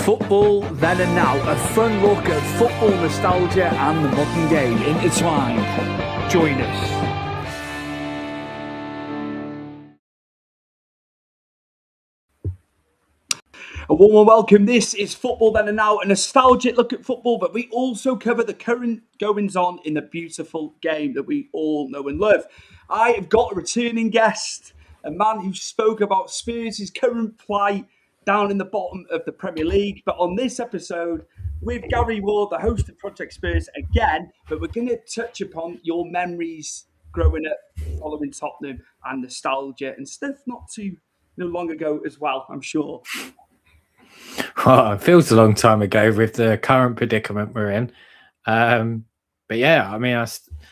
Football then and now, a fun look at football nostalgia and the modern game intertwined. Join us. A warm welcome. This is Football Then and Now, a nostalgic look at football, but we also cover the current goings-on in the beautiful game that we all know and love. I have got a returning guest, a man who spoke about Spurs' current plight down in the bottom of the Premier League. But on this episode, with Gary Ward, the host of Project Spurs again, but we're going to touch upon your memories growing up, following Tottenham, and nostalgia and stuff not too long ago as well, I'm sure. Well, it feels a long time ago with the current predicament we're in. But yeah, I mean,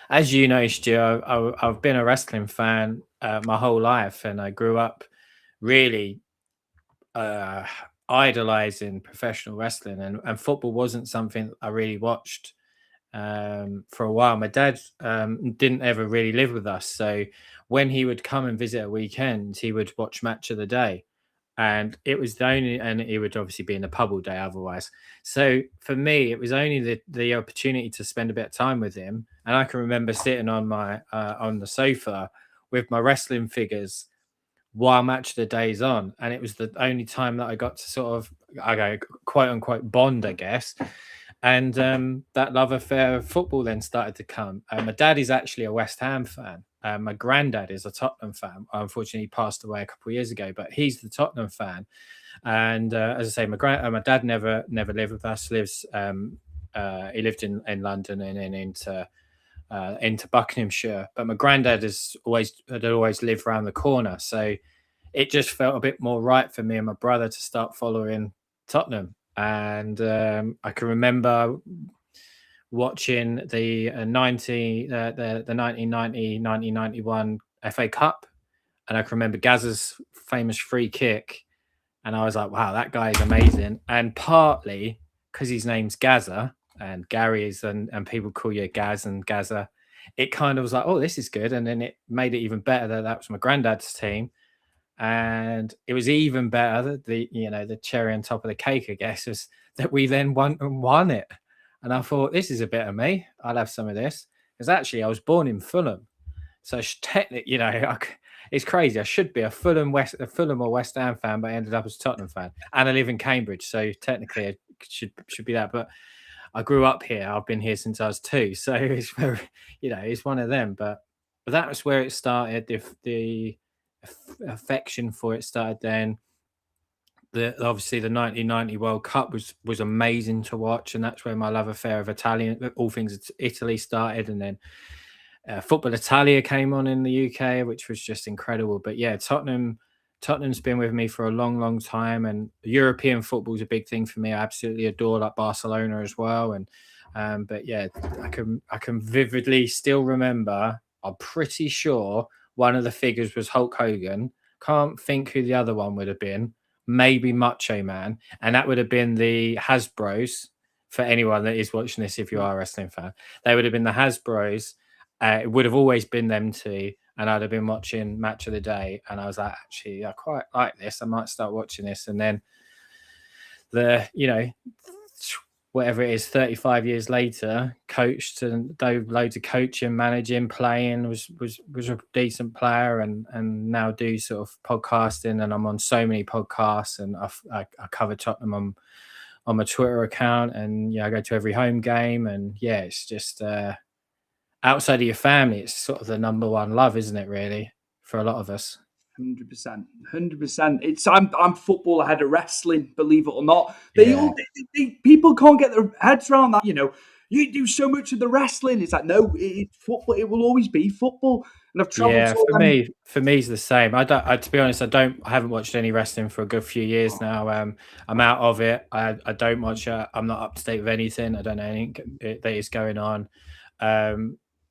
as you know, Stu, I've been a wrestling fan my whole life, and I grew up really idolizing professional wrestling, and football wasn't something I really watched for a while. My dad didn't ever really live with us, so when he would come and visit at weekends, he would watch Match of the Day. And it was the only, and it would obviously be in the pub all day otherwise. So for me, it was only the opportunity to spend a bit of time with him. And I can remember sitting on the sofa with my wrestling figures while Match of the Day's on, and it was the only time that I got to sort of, quote unquote, bond, I guess. And that love affair of football then started to come. My dad is actually a West Ham fan. My granddad is a Tottenham fan. Unfortunately, he passed away a couple of years ago, but he's the Tottenham fan. And as I say, my dad never lived with us. He lived in London and then into Buckinghamshire. But my granddad had always lived around the corner, so it just felt a bit more right for me and my brother to start following Tottenham. And I can remember watching the 1990-1991 FA Cup, and I can remember Gazza's famous free kick, and I was like, wow, that guy is amazing. And partly because his name's Gazza and Gary is, and people call you Gaz and Gazza, it kind of was like, oh, this is good. And then it made it even better that was my granddad's team. And it was even better, the cherry on top of the cake, I guess, was that we then won it. And I thought, this is a bit of me. I'll have some of this. Because actually, I was born in Fulham. So technically, it's crazy. I should be a Fulham or West Ham fan, but I ended up as a Tottenham fan. And I live in Cambridge, so technically it should be that. But I grew up here. I've been here since I was 2. So it's very, it's one of them. But that was where it started. The affection for it started then. Obviously the 1990 World Cup was amazing to watch, and that's where my love affair of all things Italy started. And then Football Italia came on in the UK, which was just incredible. But yeah, Tottenham's been with me for a long time, and European football is a big thing for me. I absolutely adore like Barcelona as well. And but yeah, I can vividly still remember, I'm pretty sure one of the figures was Hulk Hogan. Can't think who the other one would have been. Maybe Macho Man. And that would have been the Hasbros. For anyone that is watching this, if you are a wrestling fan, they would have been the Hasbros. It would have always been them two. And I'd have been watching Match of the Day. And I was like, actually, I quite like this. I might start watching this. And then whatever it is, 35 years later, coached and dove loads of coaching, managing, playing, was a decent player, and now do sort of podcasting, and I'm on so many podcasts, and I cover Tottenham on my Twitter account, and I go to every home game, and it's just outside of your family, it's sort of the number one love, isn't it, really, for a lot of us? 100%. It's I'm football ahead of wrestling, believe it or not. People can't get their heads around that. You do so much of the wrestling. It's like, no, it's football. It will always be football. And I've traveled. Yeah, for me, it's the same. To be honest, I haven't watched any wrestling for a good few years now. I'm out of it. I don't watch it. I'm not up to date with anything. I don't know anything that is going on.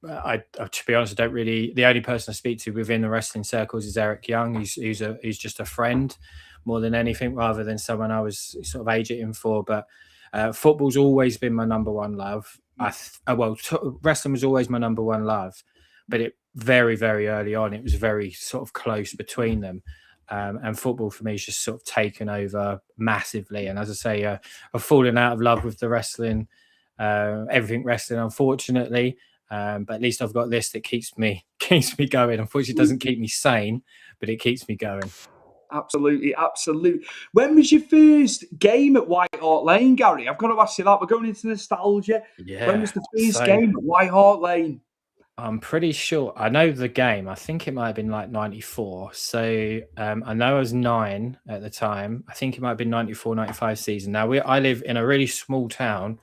To be honest, I don't really. The only person I speak to within the wrestling circles is Eric Young. He's just a friend more than anything, rather than someone I was sort of aging for. But football's always been my number one love. Wrestling was always my number one love, but it very, very early on, it was very sort of close between them. And football for me is just sort of taken over massively. And as I say, I've fallen out of love with the wrestling, everything wrestling, unfortunately. But at least I've got this that keeps me going. Unfortunately, it doesn't keep me sane, but it keeps me going. Absolutely, absolutely. When was your first game at White Hart Lane, Gary? I've got to ask you that. We're going into nostalgia. When Yeah. was the first So game at White Hart Lane? I'm pretty sure I know the game. I think it might have been like 94. So I know I was 9 at the time. I think it might have been 94, 95 season. Now I live in a really small town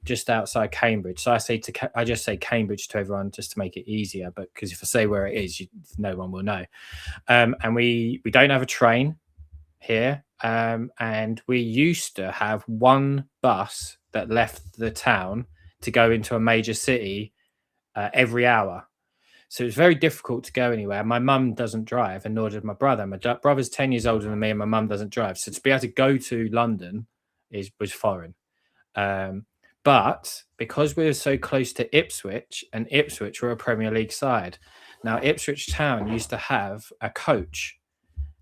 just outside Cambridge. So I just say Cambridge to everyone just to make it easier. But because if I say where it is, no one will know. And we don't have a train here. And we used to have one bus that left the town to go into a major city every hour. So it's very difficult to go anywhere. My mum doesn't drive, and nor did my brother. My brother's 10 years older than me, and my mum doesn't drive. So to be able to go to London was foreign. But because we were so close to Ipswich, and Ipswich were a Premier League side, now Ipswich Town used to have a coach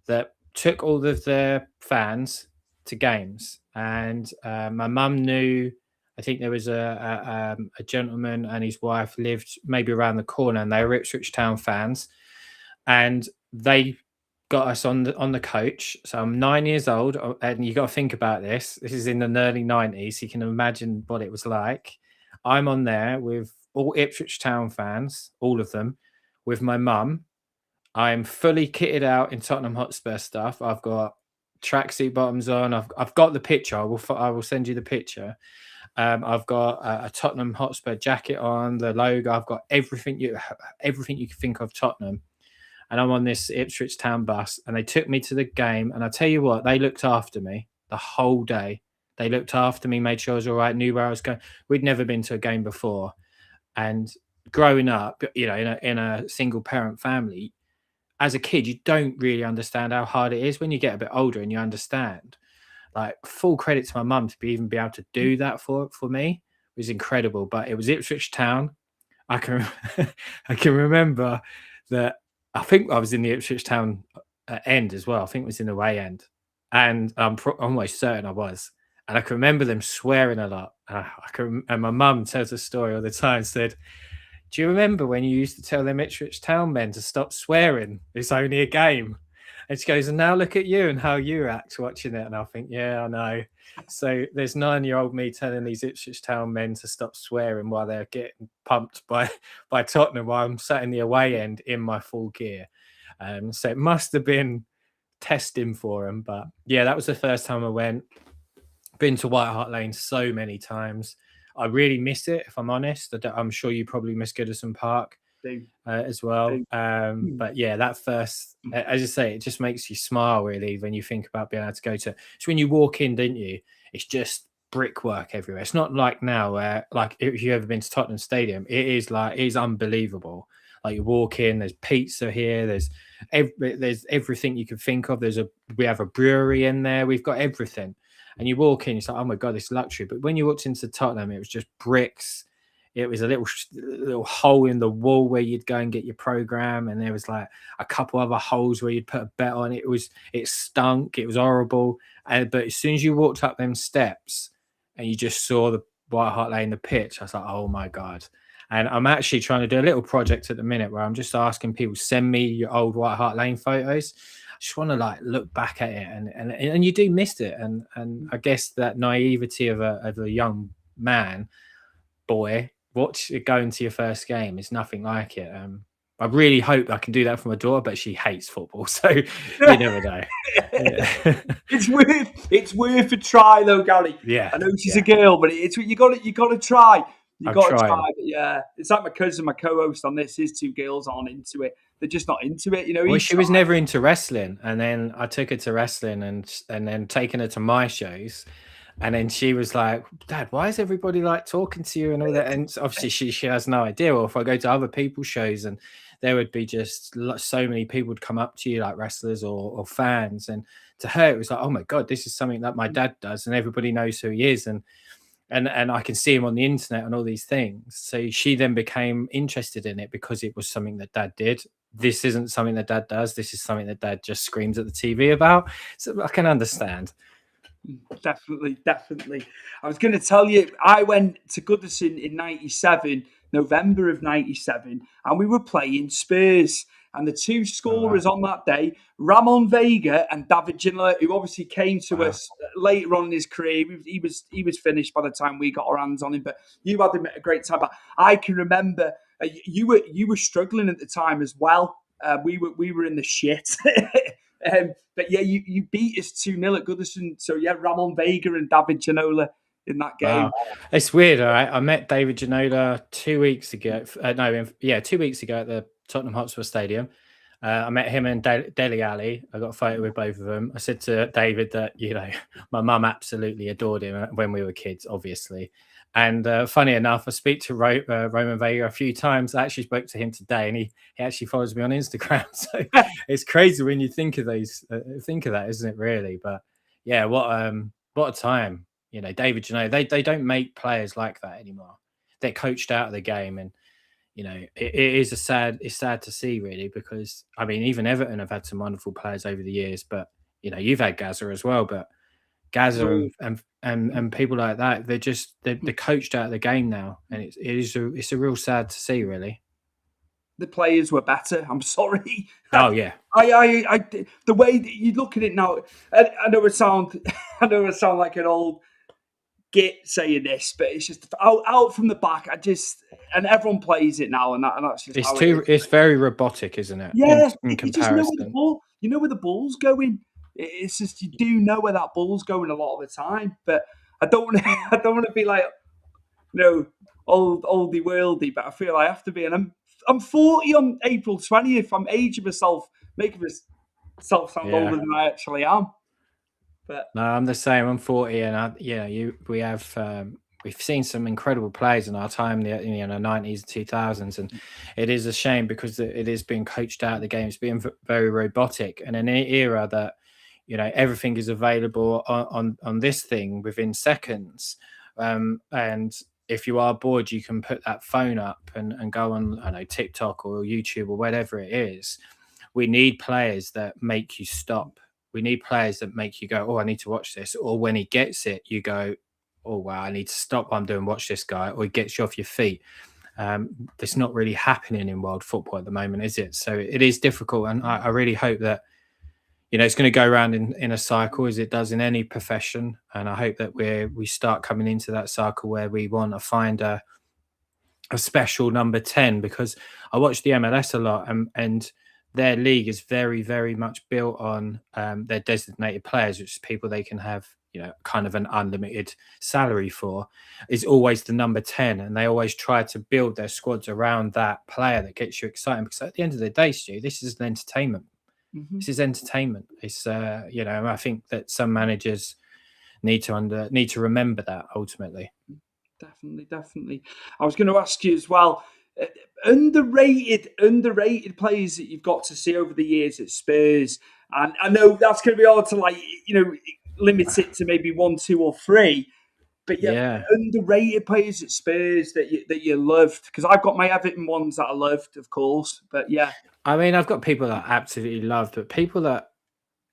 that took all of their fans to games. And my mum knew, I think there was a gentleman and his wife lived maybe around the corner, and they were Ipswich Town fans, and they got us on the coach. So I'm 9 years old, and you got to think about this. This is in the early 90s. You can imagine what it was like. I'm on there with all Ipswich Town fans, all of them, with my mum. I'm fully kitted out in Tottenham Hotspur stuff. I've got tracksuit bottoms on. I've got the picture. I will send you the picture. I've got a Tottenham Hotspur jacket on, the logo. I've got everything you can think of Tottenham. And I'm on this Ipswich Town bus, and they took me to the game. And I tell you what, they looked after me the whole day. They looked after me, made sure I was all right, knew where I was going. We'd never been to a game before, and growing up, in a single parent family, as a kid, you don't really understand how hard it is. When you get a bit older and you understand, like, full credit to my mum to even be able to do that for me was incredible. But it was Ipswich Town. I can I can remember that. I think I was in the Ipswich Town end as well. I think it was in the away end, and I'm almost certain I was. And I can remember them swearing a lot. And my mum tells a story all the time. Said, "Do you remember when you used to tell them Ipswich Town men to stop swearing? It's only a game." And she goes, "And now look at you and how you act watching it." And I think, yeah, I know. So there's 9-year-old me telling these Ipswich Town men to stop swearing while they're getting pumped by Tottenham, while I'm sat in the away end in my full gear. So it must have been testing for them. But yeah, that was the first time I went. Been to White Hart Lane so many times. I really miss it, if I'm honest. I'm sure you probably miss Goodison Park as well. But yeah, that first, as I say, it just makes you smile really when you think about being able to go to. So when you walk in, didn't you? It's just brickwork everywhere. It's not like now where, like, if you've ever been to Tottenham Stadium, it is unbelievable. Like, you walk in, there's pizza here, there's everything you can think of. We have a brewery in there. We've got everything. And you walk in, it's like, oh my God, this luxury. But when you walked into Tottenham, it was just bricks. It was a little hole in the wall where you'd go and get your program, and there was like a couple other holes where you'd put a bet on. It stunk. It was horrible. But as soon as you walked up them steps and you just saw the White Hart Lane, the pitch, I was like, oh my God. And I'm actually trying to do a little project at the minute where I'm just asking people, send me your old White Hart Lane photos. I just want to like look back at it, and you do miss it. And I guess that naivety of a young boy, watch it going to your first game is nothing like it. I really hope I can do that for my daughter, but she hates football, so you never know. Yeah. It's worth a try though, Gary. Yeah, I know she's a girl, but you got to try. You got to try. trying. Yeah, it's like my cousin, my co-host on this. His 2 girls aren't into it. They're just not into it. Well, she was never into wrestling, and then I took her to wrestling, and then taking her to my shows. And then she was like, "Dad, why is everybody like talking to you and all that?" And obviously she has no idea. Or if I go to other people's shows, and there would be just so many people would come up to you, like wrestlers or fans. And to her, it was like, oh my God, this is something that my dad does, and everybody knows who he is. And I can see him on the internet and all these things. So she then became interested in it because it was something that Dad did. this isn't something that dad does. This is something that dad just screams at the TV about. So I can understand. Definitely, definitely. I was going to tell you, I went to Goodison in '97, November of '97, and we were playing Spurs. And the two Oh, wow. scorers on that day, Ramon Vega and David Ginola, who obviously came to us later on in his career. He was finished by the time we got our hands on him. But you had him at a great time. But I can remember you were struggling at the time as well. We were in the shit. But yeah, you beat us 2-0 at Goodison. So yeah, Ramon Vega and David Ginola in that game. Wow, it's weird. All right, I met David Ginola 2 weeks ago. No, yeah, 2 weeks ago at the Tottenham Hotspur Stadium. I met him and Dele Alli. I got a photo with both of them. I said to David that my mum absolutely adored him when we were kids, obviously. And funny enough, I speak to Roman Vega a few times. I actually spoke to him today, and he actually follows me on Instagram. So it's crazy when you think of that, isn't it? Really, but yeah, what a time. David Ginola, they don't make players like that anymore. They're coached out of the game, and it's sad to see, really, because I mean, even Everton have had some wonderful players over the years, but you've had Gaza as well, but Gaza and people like that, they're coached out of the game now, and it's a real sad to see, really. The players were better. I'm sorry. Oh yeah, the way that you look at it now, I know it sound like an old git saying this, but it's just out from the back. And everyone plays it now, and that's just how it is. It's very robotic, isn't it? Yeah, in you just know comparison. you know where the ball's going. It's just you do know where that ball's going a lot of the time. But I don't want to. I don't want to be like oldie worldy. But I feel I have to be, and I'm 40 on April 20th. I'm aging myself, making myself sound older than I actually am. But no, I'm the same. I'm 40, and we've seen some incredible plays in our time, the 90s and 2000s, and it is a shame because it is being coached out of the game. It's being very robotic, and in an era that everything is available on this thing within seconds, and if you are bored, you can put that phone up and go on, I know, TikTok or YouTube or whatever it is. We need players that make you stop. We need players that make you go, oh, I need to watch this. Or when he gets it, you go, oh, wow, I need to stop what I'm doing, watch this guy. Or he gets you off your feet. That's not really happening in world football at the moment, is it? So it is difficult. And I really hope that, it's going to go around in a cycle as it does in any profession. And I hope that we start coming into that cycle where we want to find a special number 10, because I watch the MLS a lot, and their league is very, very much built on their designated players, which is people they can have, kind of an unlimited salary for, is always the number 10. And they always try to build their squads around that player that gets you excited. Because at the end of the day, Stu, this is an entertainment. mm-hmm. This is entertainment. It's, I think that some managers need to remember that ultimately. Definitely. I was going to ask you as well, underrated players that you've got to see over the years at Spurs, and I know that's going to be hard to limit it to maybe 1, 2, or 3. But yeah, underrated players at Spurs that you loved, because I've got my Everton ones that I loved, of course. But yeah, I mean, I've got people that I absolutely loved, but people that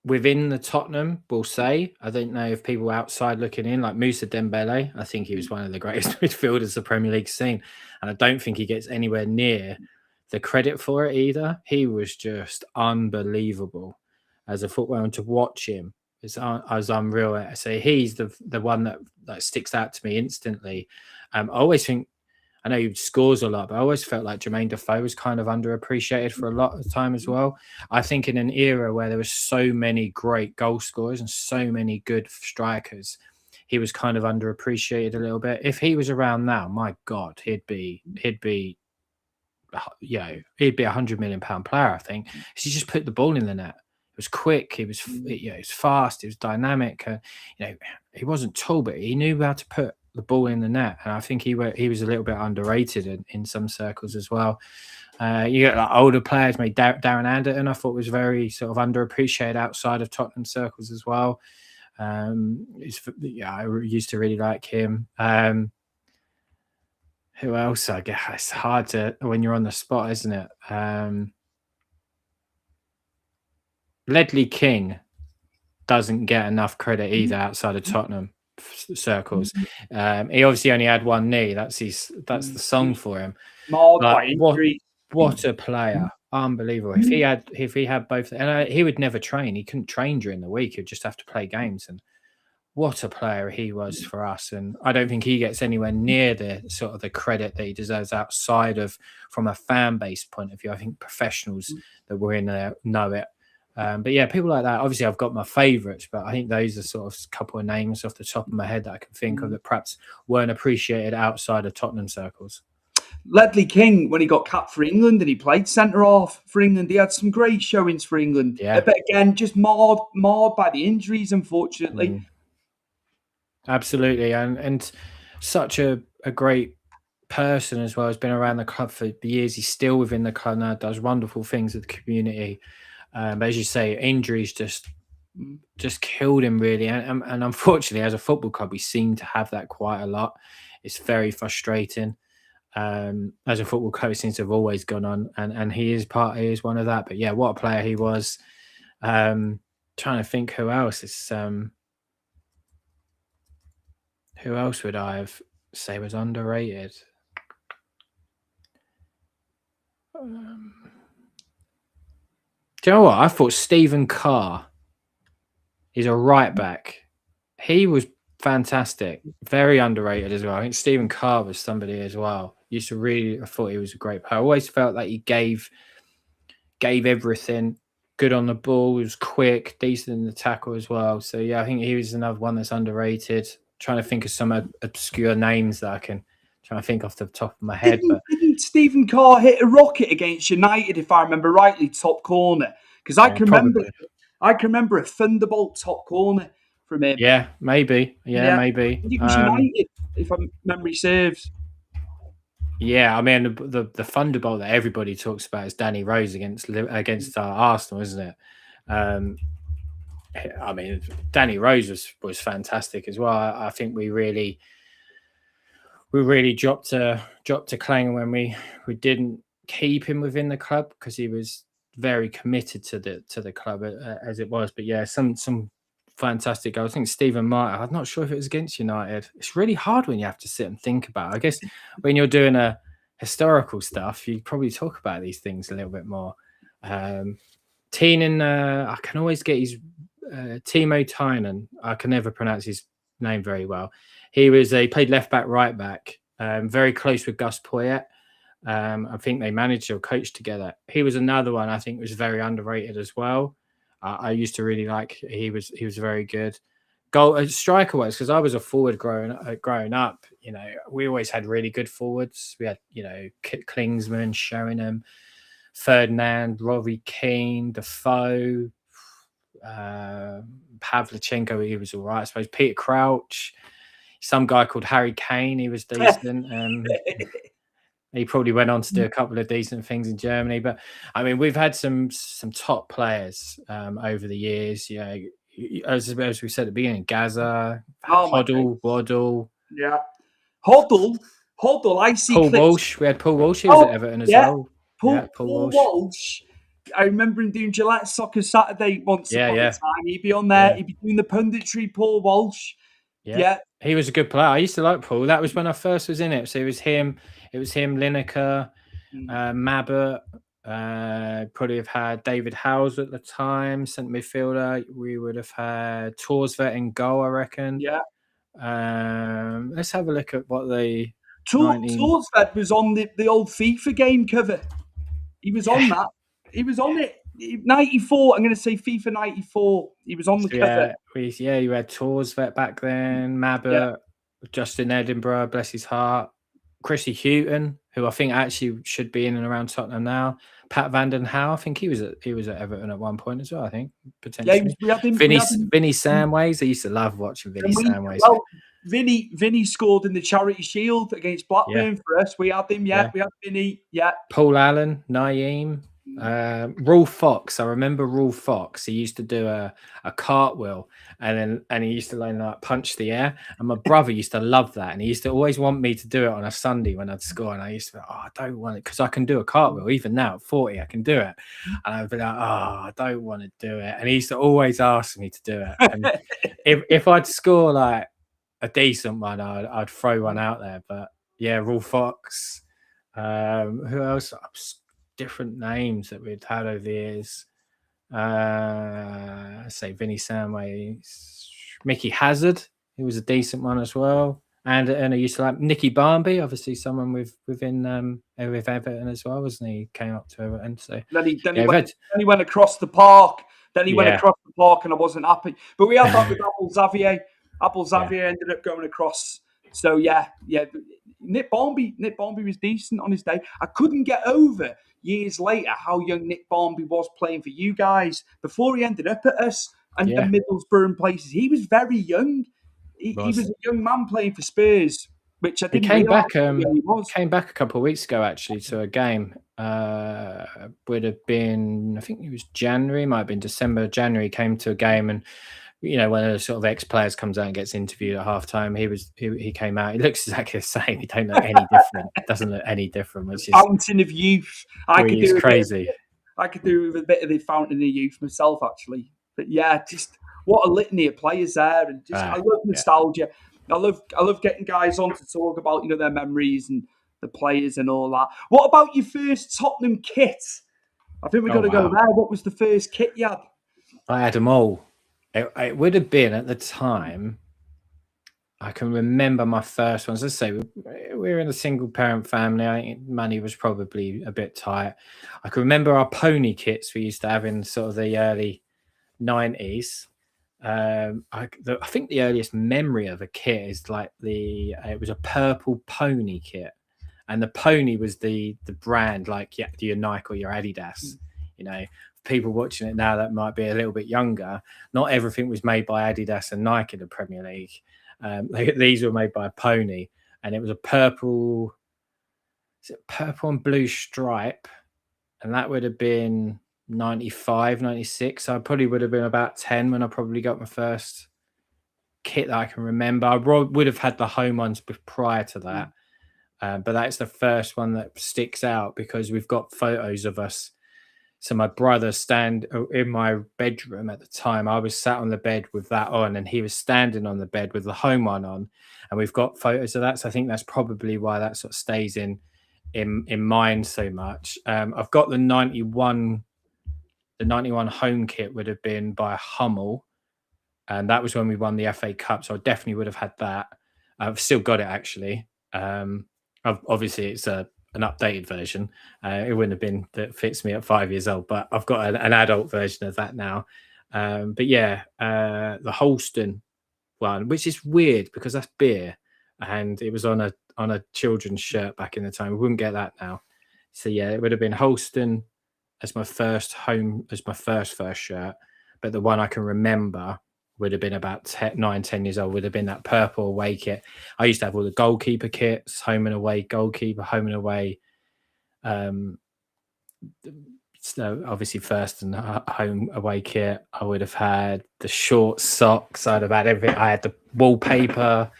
within the Tottenham will say, I don't know if people outside looking in, like Moussa Dembele, I think he was one of the greatest midfielders the Premier League's seen. And I don't think he gets anywhere near the credit for it either. He was just unbelievable as a footballer, and to watch him is unreal. So he's the one that sticks out to me instantly. I always think, I know he scores a lot, but I always felt like Jermaine Defoe was kind of underappreciated for a lot of the time as well. I think in an era where there were so many great goal scorers and so many good strikers, he was kind of underappreciated a little bit. If he was around now, my God, he'd be £100 million player, I think. He just put the ball in the net. It was quick. He was, he was fast. He was dynamic. He wasn't tall, but he knew how to put the ball in the net, and I think he was a little bit underrated in some circles as well. You get like older players, maybe Darren Anderton, I thought was very sort of underappreciated outside of Tottenham circles as well. I used to really like him. Who else? I guess it's hard to when you're on the spot, isn't it? Ledley King doesn't get enough credit either outside of Tottenham circles. He obviously only had one knee. That's the song for him. Marred But by injuries. what a player! Unbelievable. If he had both, and he would never train. He couldn't train during the week. He'd just have to play games. And what a player he was for us. And I don't think he gets anywhere near the sort of the credit that he deserves outside of from a fan base point of view. I think professionals that were in there know it. But yeah, people like that. Obviously, I've got my favourites, but I think those are sort of a couple of names off the top of my head that I can think of that perhaps weren't appreciated outside of Tottenham circles. Ledley King, when he got capped for England and he played centre half for England, he had some great showings for England. Yeah. But again, just marred by the injuries, unfortunately. Absolutely, and such a great person as well. Has been around the club for years. He's still within the club now. Does wonderful things with the community. But as you say, injuries just killed him really, and unfortunately, as a football club, we seem to have that quite a lot. It's very frustrating. As a football club, it seems to have always gone on, and he is one of that. But yeah, what a player he was. Trying to think who else is. Who else would I say was underrated? Do you know what? I thought Stephen Carr is a right back. He was fantastic, very underrated as well. I think Stephen Carr was somebody as well. I thought he was a great player. I always felt like he gave everything. Good on the ball, he was quick, decent in the tackle as well. So yeah, I think he was another one that's underrated. Trying to think of some obscure names that I can try to think off the top of my head. Didn't Stephen Carr hit a rocket against United, if I remember rightly, top corner? Because I can remember a thunderbolt top corner from him. Yeah, maybe. Yeah, maybe. It was United, if memory serves. Yeah, I mean the thunderbolt that everybody talks about is Danny Rose against Arsenal, isn't it? I mean, Danny Rose was fantastic as well. I think we really dropped a clanger when we didn't keep him within the club because he was very committed to the club as it was. But yeah, some fantastic goals. I think Stephen Martin. I'm not sure if it was against United. It's really hard when you have to sit and think about it. I guess when you're doing a historical stuff, you probably talk about these things a little bit more. Teenan, I can always get his Timo Tynan. I can never pronounce his name very well. He played left back, right back, very close with Gus Poyet. I think they managed to coach together. He was another one I think was very underrated as well. I used to really like. He was very good. Striker wise, because I was a forward growing up. You know, we always had really good forwards. We had Klinsmann, Sheringham, Ferdinand, Robbie Keane, Defoe, Pavlyuchenko. He was all right, I suppose. Peter Crouch, some guy called Harry Kane. He was decent. He probably went on to do a couple of decent things in Germany, but I mean, we've had some top players over the years. You know, as we said at the beginning, Gaza, Hoddle, Waddle, yeah, Hoddle. I see Paul Walsh. We had Paul Walsh. He was at Everton as well. Paul Walsh. I remember him doing Gillette Soccer Saturday once upon a time. He'd be on there. He'd be doing the punditry. Paul Walsh. Yeah, he was a good player. I used to like Paul. That was when I first was in it. So it was him, Lineker, Mabbutt. Probably have had David Howes at the time, centre midfielder. We would have had Torsvet in goal, I reckon. Yeah. Let's have a look at what the Torsvet was on the old FIFA game cover. He was on that. He was on it. 94. I'm going to say FIFA 94. He was on the cover. You had Torsvet back then. Mabbutt, Justin Edinburgh, bless his heart. Chrissy Houghton, who I think actually should be in and around Tottenham now. Pat Van Den Hauwe, I think he was at Everton at one point as well. I think potentially. Yeah, Vinny Samways. I used to love watching Vinny Samways. Well, Vinny scored in the Charity Shield against Blackburn for us. We had him. We had Vinny. Yeah. Paul Allen, Naeem. Rule Fox. I remember Rule Fox. He used to do a cartwheel, and he used to like punch the air. And my brother used to love that, and he used to always want me to do it on a Sunday when I'd score. And I used to be, I don't want it, because I can do a cartwheel even now at 40. I can do it, and I'd be like, I don't want to do it. And he used to always ask me to do it. And if I'd score like a decent one, I'd throw one out there. But yeah, Rule Fox. Who else? Different names that we'd had over the years. Say Vinnie Samway, Mickey Hazard. He was a decent one as well. And I used to like Nicky Barmby, obviously someone with Everton as well, wasn't he? Came up to Everton. So then he went across the park. Then he went across the park, and I wasn't happy. But we had that with Abel Xavier. Abel Xavier ended up going across. So yeah. Nick Barmby was decent on his day. I couldn't get over years later how young Nick Barmby was playing for you guys before he ended up at us and Middlesbrough and places. He was very young. He was a young man playing for Spurs, which I didn't realise he was. Came back a couple of weeks ago actually to a game. Would have been, I think it was January, might have been December, January. Came to a game, and one of the sort of ex-players comes out and gets interviewed at halftime. He came out. He looks exactly the same. He don't look any different. Doesn't look any different. Which is fountain of youth. It's crazy. I could do with a bit of the fountain of youth myself, actually. But yeah, just what a litany of players there, and just I love nostalgia. I love getting guys on to talk about their memories and the players and all that. What about your first Tottenham kit? I think we've got to go there. What was the first kit you had? I had them all. It would have been at the time. I can remember my first ones. Let's say we were in a single parent family. I think money was probably a bit tight. I can remember our pony kits we used to have in sort of the early 90s. I think the earliest memory of a kit is like it was a purple pony kit, and the pony was the brand, like your Nike or your Adidas. People watching it now that might be a little bit younger, not everything was made by Adidas and Nike in the Premier League. These were made by Pony, and it was a purple and blue stripe, and that would have been 95, 96. So I probably would have been about 10 when I probably got my first kit that I can remember. I would have had the home ones prior to that, but that's the first one that sticks out because we've got photos of us. So my brother stand in my bedroom at the time. I was sat on the bed with that on, and he was standing on the bed with the home one on, and we've got photos of that. So I think that's probably why that sort of stays in mind so much. I've got the 91 home kit would have been by Hummel, and that was when we won the FA Cup. So I definitely would have had that. I've still got it actually. Obviously it's an updated version. It wouldn't have been that fits me at 5 years old, but I've got an adult version of that now. But yeah, the Holston one, which is weird because that's beer, and it was on a children's shirt back in the time. We wouldn't get that now. So yeah, it would have been Holston as my first shirt, but the one I can remember would have been about 9-10 years old, would have been that purple away kit. I used to have all the goalkeeper kits, home and away goalkeeper, home and away. So obviously first and home away kit. I would have had the short socks. I'd have had everything. I had the wallpaper,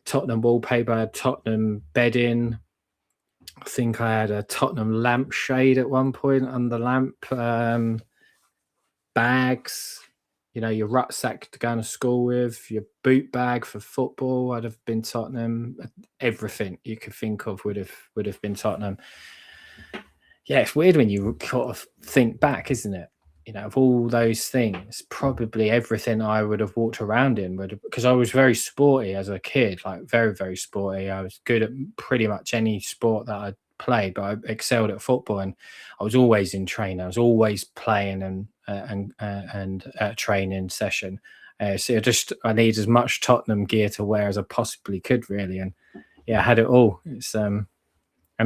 Tottenham wallpaper, I had Tottenham bedding. I think I had a Tottenham lampshade at one point on the lamp. Bags. Your rucksack to go to school with, your boot bag for football. I'd have been Tottenham. Everything you could think of would have been Tottenham. Yeah, it's weird when you sort of think back, isn't it? Of all those things, probably everything I would have walked around in because I was very sporty as a kid, like very, very sporty. I was good at pretty much any sport that I played, but I excelled at football, and I was always in training. I was always playing and training session. So I need as much Tottenham gear to wear as I possibly could, really. And yeah, I had it all. It's and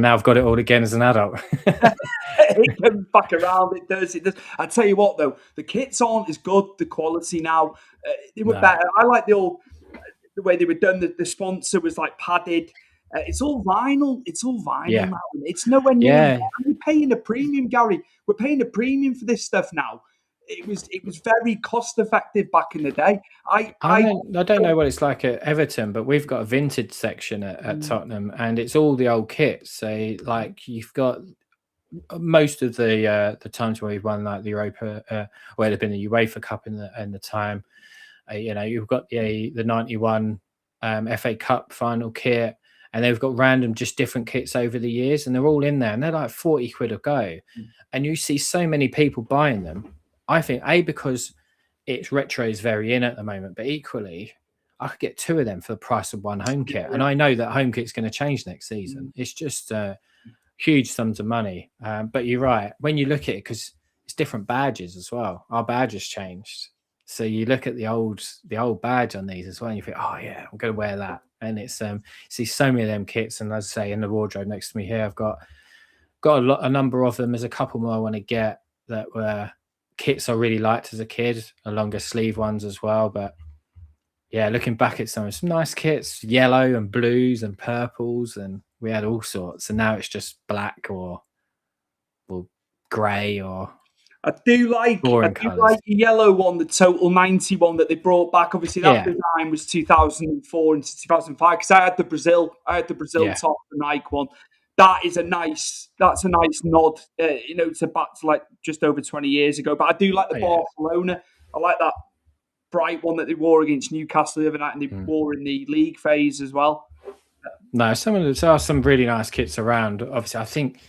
now I've got it all again as an adult. It comes back around. It does. I tell you what, though, the kits aren't as good. The quality now, they were better. I like the way they were done. The sponsor was like padded. It's all vinyl. It's all vinyl Yeah. now. It's nowhere near. Yeah. We're paying a premium, Gary. We're paying a premium for this stuff now. It was very cost effective back in the day. I don't know what it's like at Everton, but we've got a vintage section at Tottenham, and it's all the old kits. So like you've got most of the times where we've won like the Europa, where it'd been the UEFA Cup in the time. You've got the 91 FA Cup final kit, and they've got random just different kits over the years, and they're all in there, and they're like 40 quid a go. And you see so many people buying them. I think because it's retro is very in at the moment, but equally I could get two of them for the price of one home kit. And I know that home kit's going to change next season. It's just huge sums of money. But you're right. When you look at it, because it's different badges as well. Our badge has changed. So you look at the old badge on these as well, and you think, oh yeah, I'm going to wear that. And it's see so many of them kits, and as I say, in the wardrobe next to me here, I've got a number of them. There's a couple more I want to get that were kits I really liked as a kid, a longer sleeve ones as well. But yeah, looking back at some nice kits, yellow and blues and purples, and we had all sorts. And now it's just black or grey or I do like boring the colours. yellow one, the Total 91 that they brought back. Obviously, that Yeah, design was 2004 into 2005 because I had the Brazil yeah, top, the Nike one. That's a nice nod, to back to like just over 20 years ago. But I do like the oh, yeah. Barcelona. I like that bright one that they wore against Newcastle the other night, and they wore in the league phase as well. No, there are some really nice kits around. Obviously, I think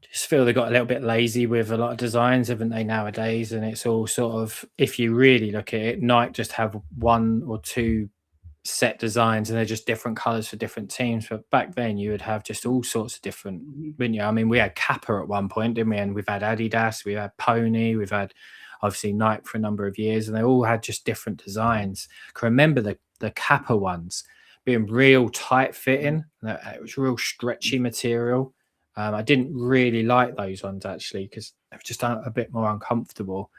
just feel they got a little bit lazy with a lot of designs, haven't they, nowadays? And it's all sort of, if you really look at it, Nike just have one or two set designs and they're just different colors for different teams. But back then you would have just all sorts of different, wouldn't you? I mean, we had Kappa at one point, didn't we? And we've had Adidas, we had Pony, we've had obviously Nike for a number of years, and they all had just different designs. I can remember the Kappa ones being real tight fitting. It was real stretchy material. I didn't really like those ones actually because they were just a bit more uncomfortable.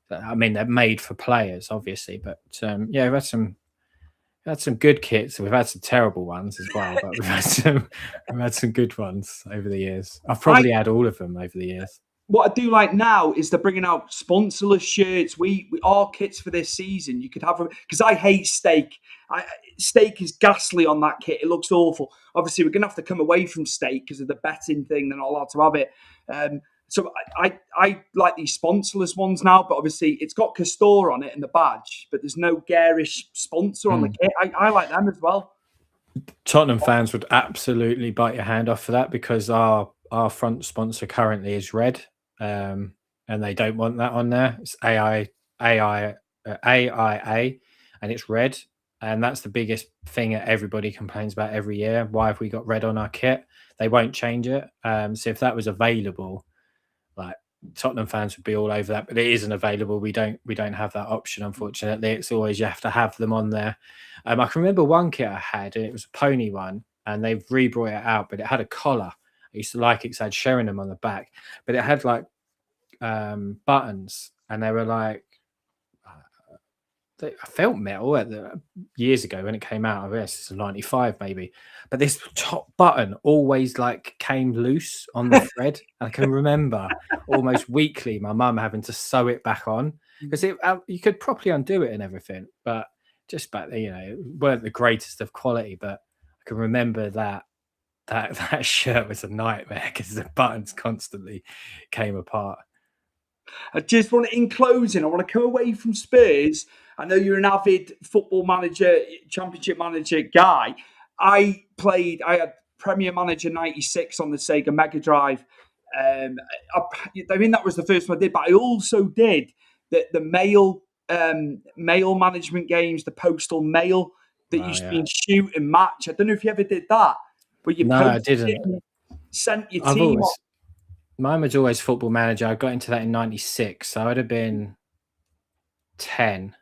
I mean, they're made for players, obviously, but yeah, we've had some good kits. We've had some terrible ones as well, but we've had some good ones over the years. I've probably had all of them over the years. What I do like now is they're bringing out sponsorless shirts. We our kits for this season. You could have them because I hate steak. Steak is ghastly on that kit. It looks awful. Obviously, we're gonna have to come away from steak because of the betting thing. They're not allowed to have it. So I like these sponsorless ones now, but obviously it's got Castor on it and the badge, but there's no garish sponsor on the kit. I like them as well. Tottenham fans would absolutely bite your hand off for that because our front sponsor currently is red, and they don't want that on there. It's AIA, and it's red, and that's the biggest thing that everybody complains about every year. Why have we got red on our kit? They won't change it. So if that was available, like Tottenham fans would be all over that, but it isn't available. We don't have that option, unfortunately. It's always you have to have them on there. I can remember one kit I had, and it was a pony one, and they've re-brought it out, but it had a collar. I used to like it because I had Sheringham on the back, but it had like buttons, and they were like I felt metal years ago when it came out. I guess it's a 95 maybe, but this top button always like came loose on the thread. I can remember almost weekly my mum having to sew it back on because you could properly undo it and everything, but just back there, it weren't the greatest of quality. But I can remember that shirt was a nightmare because the buttons constantly came apart. I just want to, in closing, I want to come away from Spurs. I know you're an avid football manager, championship manager guy. I had Premier Manager 96 on the Sega Mega Drive. I mean, that was the first one I did, but I also did the mail management games, the postal mail that used to be in shoot and match. I don't know if you ever did that, but you No, I posted it didn't. and sent your team off. Mine was always Football Manager. I got into that in 96, so I would have been 10,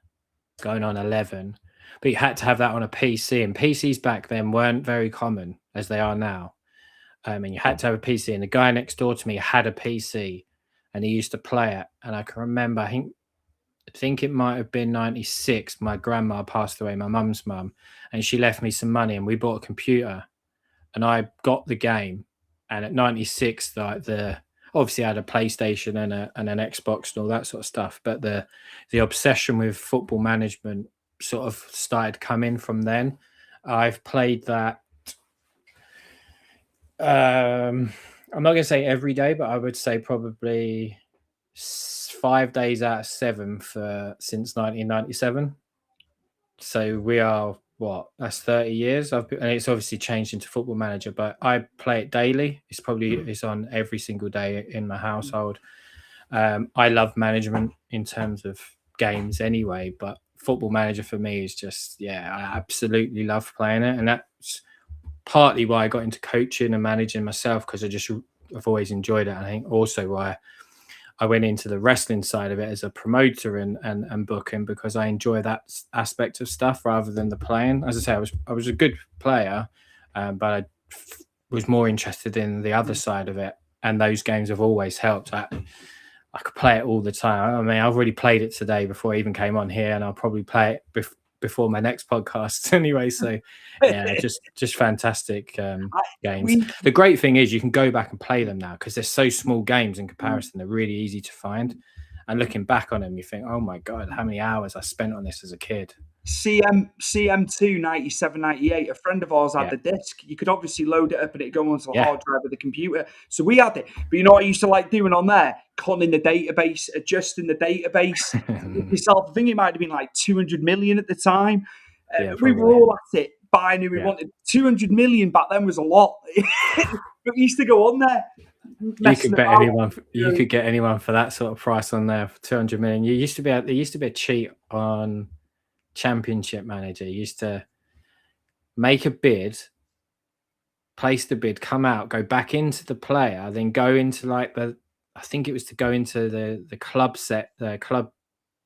going on 11. But you had to have that on a PC, and PCs back then weren't very common as they are now. And you had to have a PC, and the guy next door to me had a PC, and he used to play it. And I can remember, I think it might have been 96. My grandma passed away, my mum's mum, and she left me some money, and we bought a computer. and I got the game. And at 96, obviously I had a PlayStation and an Xbox and all that sort of stuff. But the obsession with football management sort of started coming from then. I've played that. I'm not going to say every day, but I would say probably 5 days out of 7 since 1997. So we are that's 30 years. And it's obviously changed into Football Manager, but I play it daily. It's on every single day in my household. I love management in terms of games anyway, but Football Manager for me is just, I absolutely love playing it. And that's partly why I got into coaching and managing myself, because I've always enjoyed it. I think also why I went into the wrestling side of it as a promoter and booking, because I enjoy that aspect of stuff rather than the playing. As I say, I was a good player, but I was more interested in the other side of it. And those games have always helped. I could play it all the time. I mean, I've already played it today before I even came on here, and I'll probably play it before my next podcast anyway. So yeah, just fantastic games. The great thing is you can go back and play them now, because they're so small games in comparison. They're really easy to find, and looking back on them, you think, oh my God, how many hours I spent on this as a kid. CM2 97, 98, a friend of ours had the disc. You could obviously load it up and it'd go onto the hard drive of the computer. So we had it. But you know what I used to like doing on there? Conning the database, adjusting the database yourself. I think it might have been like 200 million at the time. We were all at it, buying who we wanted. 200 million back then was a lot. But we used to go on there. You could bet anyone. You could get anyone for that sort of price on there for 200 million. There used to be a cheat on Championship Manager. You used to make a bid, place the bid, come out, go back into the player, then go into like I think it was to go into the club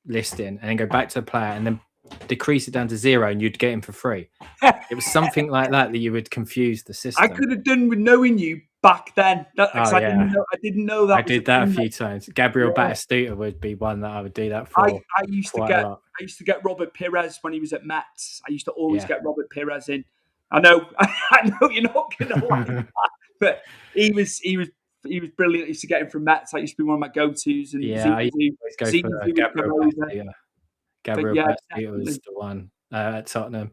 listing, and then go back to the player, and then decrease it down to 0, and you'd get him for free. It was something like that you would confuse the system. I could have done with knowing you back then. I didn't know that. I did that a few times. Gabriel Batistuta would be one that I would do that for. I used to get Robert Pires when he was at Mets. I used to always get Robert Pires in. I know you're not gonna like that, but he was brilliant. I used to get him from Mets. That used to be one of my go-tos. And I used to go for Gabriel Batistuta. Gabriel Batistuta was the one at Tottenham.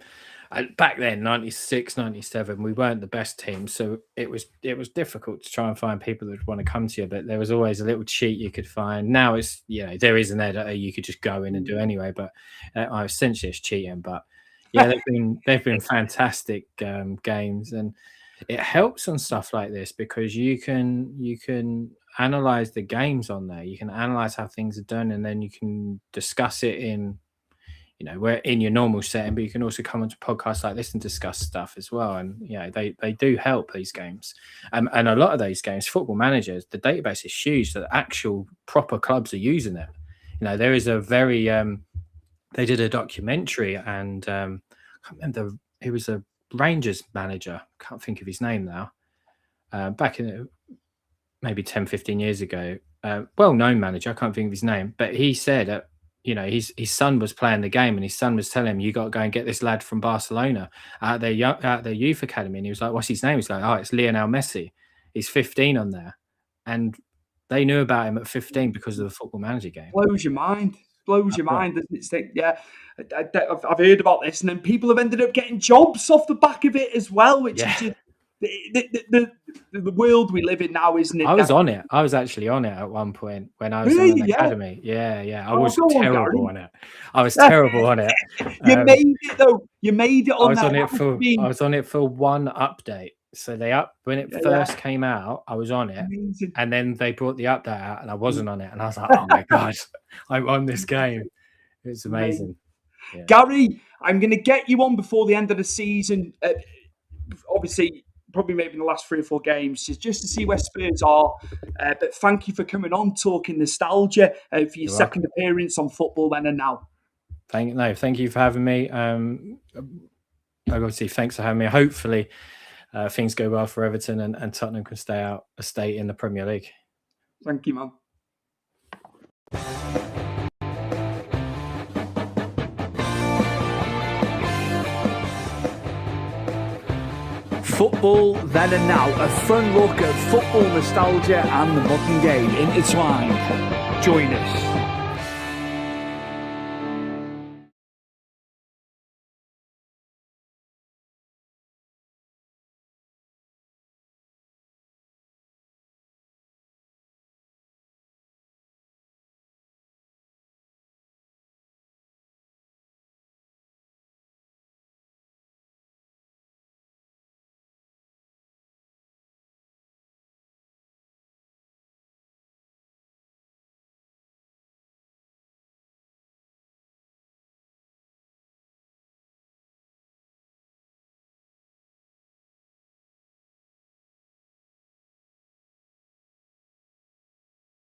Back then, 96, 97, we weren't the best team, so it was difficult to try and find people that would want to come to you, but there was always a little cheat you could find. Now it's, there is an editor you could just go in and do anyway, but essentially it's cheating. But yeah, they've been fantastic games, and it helps on stuff like this because you can analyze the games on there. You can analyze how things are done, and then you can discuss it in we're in your normal setting, but you can also come onto podcasts like this and discuss stuff as well. And they do help, these games. And a lot of those games, Football Managers, the database is huge, so the actual proper clubs are using it. There is a very they did a documentary, and I can't remember, he was a Rangers manager, can't think of his name now, back in maybe 10, 15 years ago, well-known manager, I can't think of his name, but he said his son was playing the game, and his son was telling him, you got to go and get this lad from Barcelona out their youth academy. And he was like, what's his name? He's like, oh, it's Lionel Messi. He's 15 on there. And they knew about him at 15 because of the Football Manager game. Blows your mind. Mind. It's like, I've heard about this. And then people have ended up getting jobs off the back of it as well, which is just the world we live in now, isn't it? I was on it. I was actually on it at one point when I was in the academy. Yeah. I was terrible on it. I was terrible on it. You made it though. You made it on I was on it for one update. So when it first came out, I was on it. Amazing. And then they brought the update out, and I wasn't on it. And I was like, oh my God, I'm on this game. It's amazing. Yeah. Gary, I'm going to get you on before the end of the season. Obviously, probably maybe in the last 3 or 4 games, just to see where Spurs are. But thank you for coming on, talking nostalgia, for your second appearance on Football Then and Now. Thank you for having me. Obviously, thanks for having me. Hopefully, things go well for Everton, and Tottenham can stay in the Premier League. Thank you, man. Football Then and Now, a fun look at football nostalgia and the modern game intertwined. Join us.